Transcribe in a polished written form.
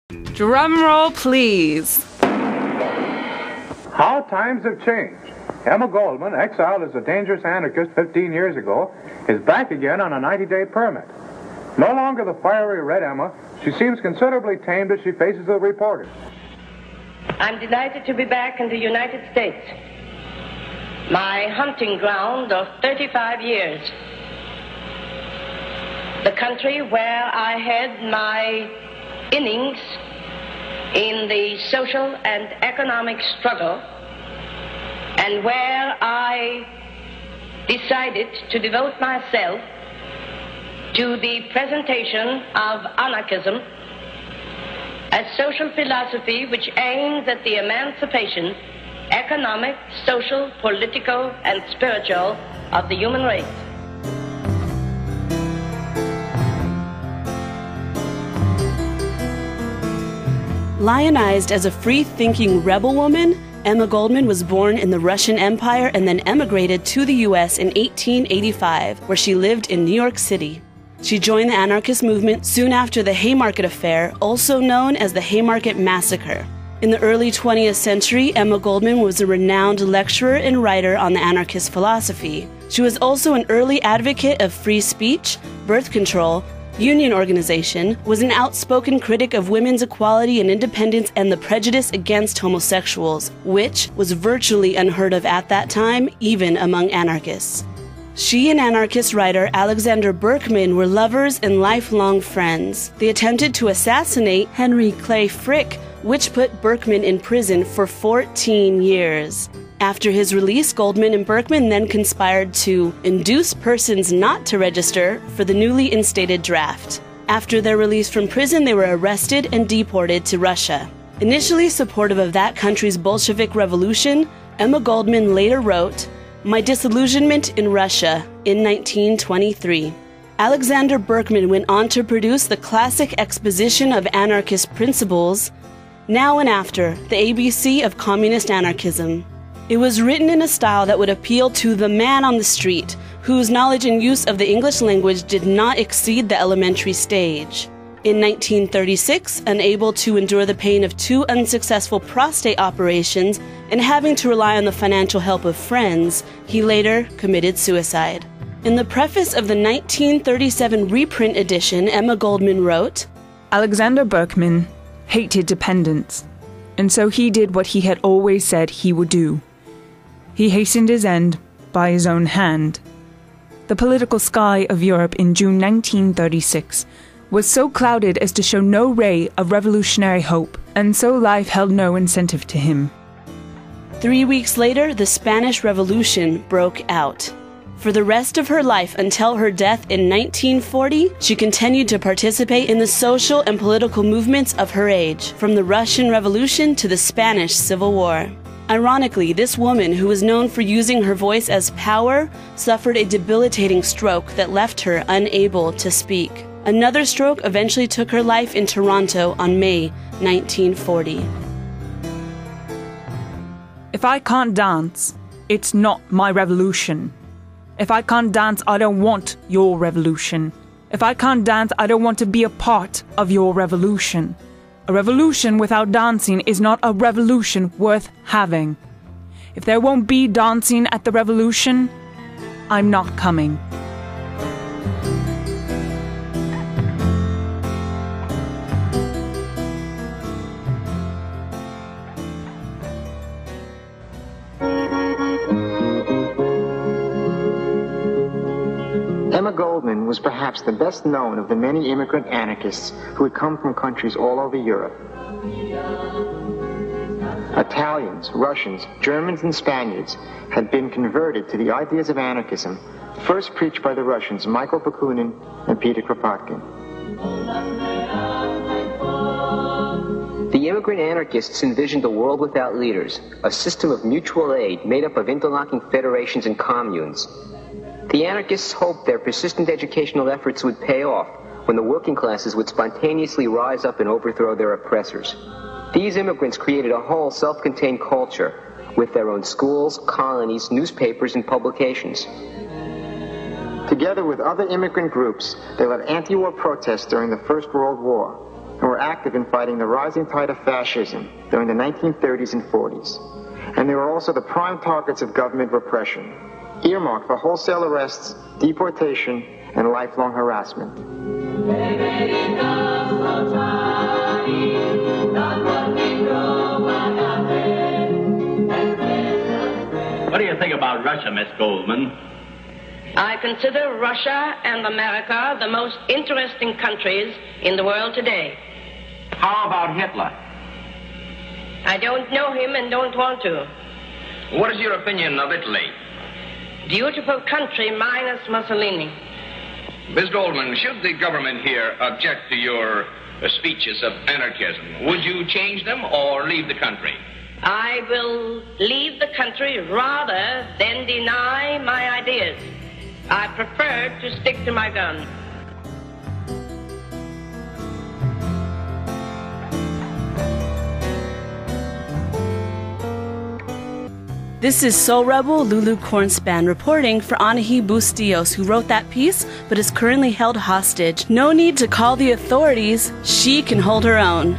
Drum roll, please. How times have changed. Emma Goldman, exiled as a dangerous anarchist 15 years ago, is back again on a 90-day permit. No longer the fiery red Emma, she seems considerably tamed as she faces the reporters. I'm delighted to be back in the United States, my hunting ground of 35 years. The country where I had my innings in the social and economic struggle, and where I decided to devote myself to the presentation of anarchism as social philosophy which aims at the emancipation, economic, social, political, and spiritual of the human race. Lionized as a free-thinking rebel woman, Emma Goldman was born in the Russian Empire and then emigrated to the U.S. in 1885, where she lived in New York City. She joined the anarchist movement soon after the Haymarket Affair, also known as the Haymarket Massacre. In the early 20th century, Emma Goldman was a renowned lecturer and writer on the anarchist philosophy. She was also an early advocate of free speech, birth control, union organization, was an outspoken critic of women's equality and independence and the prejudice against homosexuals, which was virtually unheard of at that time, even among anarchists. She and anarchist writer Alexander Berkman were lovers and lifelong friends. They attempted to assassinate Henry Clay Frick, which put Berkman in prison for 14 years. After his release, Goldman and Berkman then conspired to induce persons not to register for the newly instated draft. After their release from prison, they were arrested and deported to Russia. Initially supportive of that country's Bolshevik revolution, Emma Goldman later wrote, "My Disillusionment in Russia" in 1923. Alexander Berkman went on to produce the classic exposition of anarchist principles, Now and After, the ABC of Communist Anarchism. It was written in a style that would appeal to the man on the street, whose knowledge and use of the English language did not exceed the elementary stage. In 1936, unable to endure the pain of 2 unsuccessful prostate operations and having to rely on the financial help of friends, he later committed suicide. In the preface of the 1937 reprint edition, Emma Goldman wrote, Alexander Berkman hated dependence, and so he did what he had always said he would do. He hastened his end by his own hand. The political sky of Europe in June 1936 was so clouded as to show no ray of revolutionary hope, and so life held no incentive to him. 3 weeks later, the Spanish Revolution broke out. For the rest of her life until her death in 1940, she continued to participate in the social and political movements of her age, from the Russian Revolution to the Spanish Civil War. Ironically, this woman, who was known for using her voice as power, suffered a debilitating stroke that left her unable to speak. Another stroke eventually took her life in Toronto on May 1940. If I can't dance, it's not my revolution. If I can't dance, I don't want your revolution. If I can't dance, I don't want to be a part of your revolution. A revolution without dancing is not a revolution worth having. If there won't be dancing at the revolution, I'm not coming. Emma Goldman was perhaps the best known of the many immigrant anarchists who had come from countries all over Europe. Italians, Russians, Germans, and Spaniards had been converted to the ideas of anarchism, first preached by the Russians Michael Bakunin and Peter Kropotkin. The immigrant anarchists envisioned a world without leaders, a system of mutual aid made up of interlocking federations and communes. The anarchists hoped their persistent educational efforts would pay off when the working classes would spontaneously rise up and overthrow their oppressors. These immigrants created a whole self-contained culture with their own schools, colonies, newspapers, and publications. Together with other immigrant groups, they led anti-war protests during the First World War. and were active in fighting the rising tide of fascism during the 1930s and 40s. And they were also the prime targets of government repression, earmarked for wholesale arrests, deportation, and lifelong harassment. What do you think about Russia, Miss Goldman? I consider Russia and America the most interesting countries in the world today. How about Hitler? I don't know him and don't want to. What is your opinion of Italy? Beautiful country minus Mussolini. Miss Goldman, should the government here object to your speeches of anarchism, would you change them or leave the country? I will leave the country rather than deny my ideas. I prefer to stick to my guns. This is Soul Rebel Lulu Kornspan reporting for Anahi Bustillos, who wrote that piece but is currently held hostage. No need to call the authorities. She can hold her own.